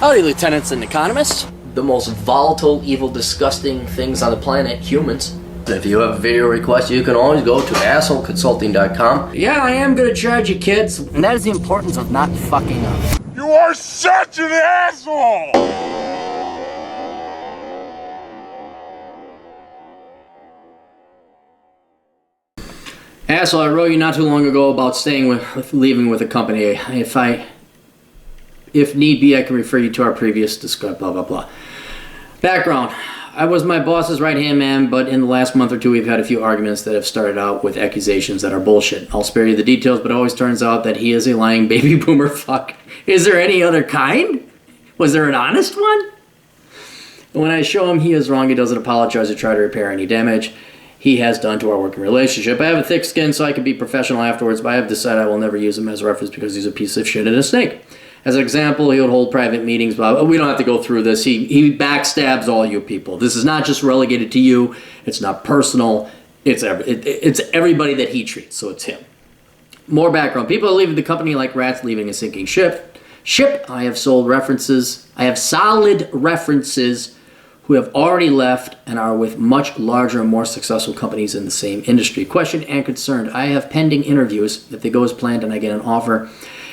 Howdy, lieutenants and economists. The most volatile, evil, disgusting things on the planet, humans. If you have a video request, you can always go to assholeconsulting.com. Yeah, I am gonna charge you, kids. And that is the importance of not fucking up. You are such an asshole! Asshole, I wrote you not too long ago about leaving with a company. If need be, I can refer you to our previous discussion, blah, blah, blah. Background. I was my boss's right-hand man, but in the last month or two, we've had a few arguments that have started out with accusations that are bullshit. I'll spare you the details, but it always turns out that he is a lying baby boomer fuck. Is there any other kind? Was there an honest one? When I show him he is wrong, he doesn't apologize or try to repair any damage he has done to our working relationship. I have a thick skin, so I can be professional afterwards, but I have decided I will never use him as a reference because he's a piece of shit and a snake. As an example, he would hold private meetings, blah. We don't have to go through this. He backstabs all you people. This is not just relegated to you. It's not personal. It's everybody that he treats, so it's him. More background. People are leaving the company like rats leaving a sinking ship. I have solid references who have already left and are with much larger and more successful companies in the same industry. Questioned and concerned. I have pending interviews. If they go as planned and I get an offer,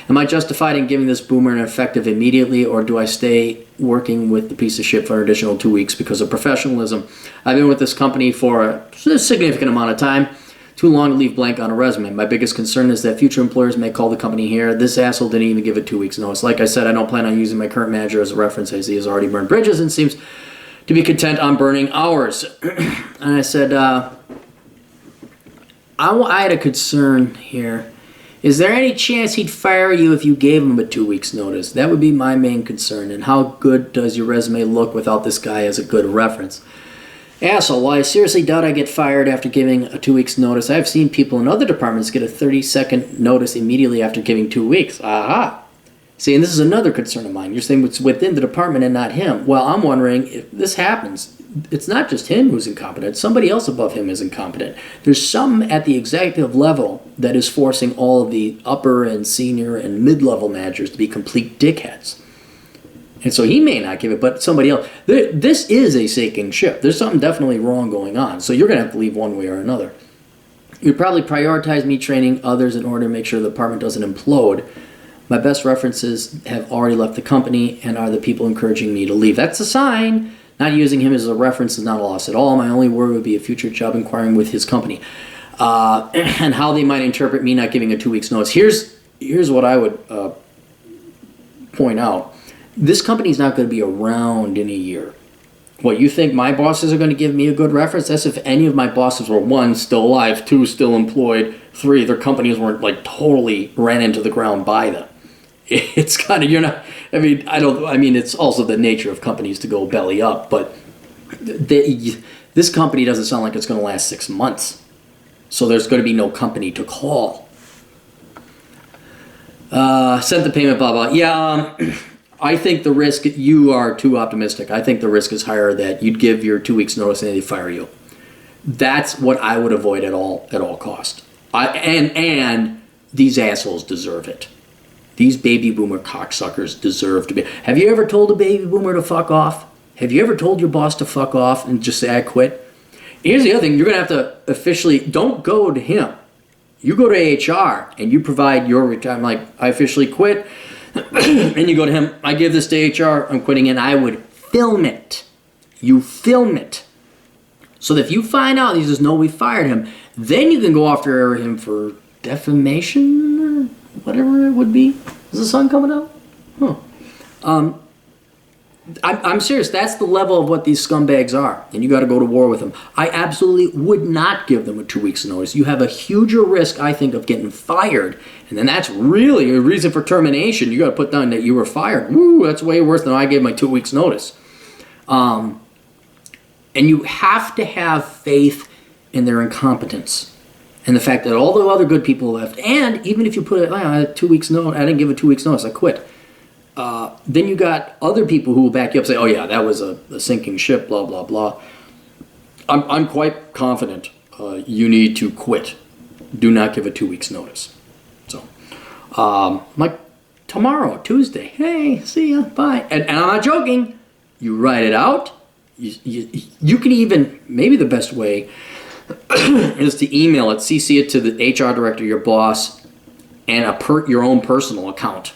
am I justified in giving this boomer an effective immediately, or do I stay working with the piece of shit for an additional 2 weeks because of professionalism? I've been with this company for a significant amount of time. Too long to leave blank on a resume. My biggest concern is that future employers may call the company here. This asshole didn't even give it 2 weeks notice. Like I said, I don't plan on using my current manager as a reference, as he has already burned bridges and seems to be content on burning ours. And I said, I had a concern here. Is there any chance he'd fire you if you gave him a 2 weeks notice? That would be my main concern. And how good does your resume look without this guy as a good reference? Asshole, well, I seriously doubt I get fired after giving a 2 weeks notice. I've seen people in other departments get a 30-second notice immediately after giving 2 weeks. Aha. See, and this is another concern of mine. You're saying it's within the department and not him. Well, I'm wondering if this happens. It's not just him who's incompetent. Somebody else above him is incompetent. There's some at the executive level that is forcing all of the upper and senior and mid-level managers to be complete dickheads. And so he may not give it, but somebody else. This is a sinking ship. There's something definitely wrong going on. So you're going to have to leave one way or another. You'd probably prioritize me training others in order to make sure the department doesn't implode. My best references have already left the company and are the people encouraging me to leave. That's a sign. Not using him as a reference is not a loss at all. My only worry would be a future job inquiring with his company. And how they might interpret me not giving a 2 weeks notice. Here's what I would point out. This company's not going to be around in a year. What, you think my bosses are going to give me a good reference? That's if any of my bosses were 1, still alive, 2, still employed, 3, their companies weren't like totally ran into the ground by them. It's kind of, it's also the nature of companies to go belly up, but this company doesn't sound like it's going to last 6 months. So there's going to be no company to call. Sent the payment, blah, blah. Yeah, I think the risk, you are too optimistic. I think the risk is higher that you'd give your 2 weeks notice and they fire you. That's what I would avoid at all cost. And these assholes deserve it. These baby boomer cocksuckers deserve to be. Have you ever told a baby boomer to fuck off? Have you ever told your boss to fuck off and just say, I quit? Here's the other thing. You're going to have to officially, don't go to him. You go to HR and you provide your retirement. Like, I officially quit. And you go to him, I give this to HR, I'm quitting, and I would film it. You film it. So that if you find out, he says, no, we fired him, then you can go after him for defamation, or whatever it would be. Is the sun coming out? Huh. I'm serious. That's the level of what these scumbags are. And you got to go to war with them. I absolutely would not give them a 2 weeks notice. You have a huger risk, I think, of getting fired. And then that's really a reason for termination. You got to put down that you were fired. Woo, that's way worse than I gave my 2 weeks notice. And you have to have faith in their incompetence. And the fact that all the other good people left. And even if you put it, I had 2 weeks notice, I didn't give a 2 weeks notice, I quit. Then you got other people who will back you up and say, oh yeah, that was a sinking ship, blah, blah, blah. I'm quite confident you need to quit. Do not give a 2 weeks notice. So, tomorrow, Tuesday. Hey, see ya, bye. And I'm not joking. You write it out. You can even, maybe the best way is to email it, CC it to the HR director, your boss, and your own personal account.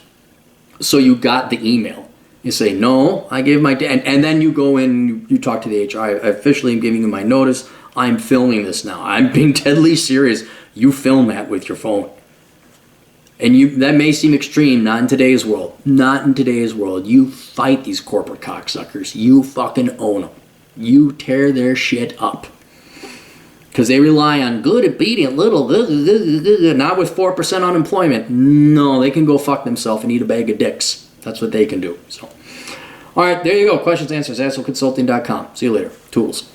So you got the email. You say, no, I gave my, and then you go in, you talk to the HR. I officially am giving you my notice. I'm filming this now. I'm being deadly serious. You film that with your phone. And that may seem extreme, not in today's world. Not in today's world. You fight these corporate cocksuckers. You fucking own them. You tear their shit up. Because they rely on good, obedient, little, not with 4% unemployment. No, they can go fuck themselves and eat a bag of dicks. That's what they can do. So, all right, there you go. Questions, answers, assholeconsulting.com. See you later. Tools.